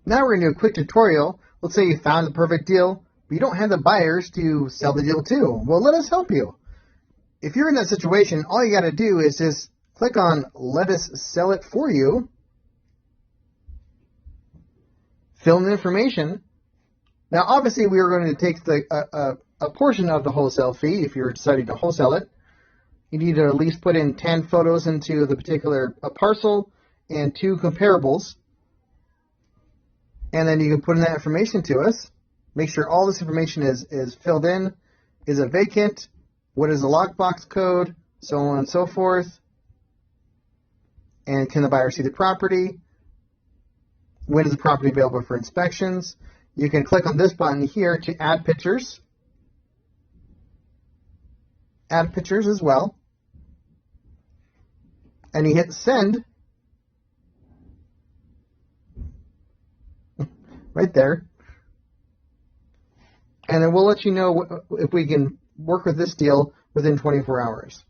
Now we're going to do a quick tutorial. Let's say you found the perfect deal, but you don't have the buyers to sell the deal to. Well, let us help you. If you're in that situation, all you got to do is just click on Let Us Sell It For You, fill in the information. Now, obviously, we are going to take a portion of the wholesale fee if you're deciding to wholesale it. You need to at least put in 10 photos into the particular parcel and 2 comparables. And then you can put in that information to us. Make sure all this information is filled in. Is it vacant? What is the lockbox code? So on and so forth. And can the buyer see the property? When is the property available for inspections? You can click on this button here to add pictures. Add pictures as well. And you hit send. Right there. And then we'll let you know if we can work with this deal within 24 hours.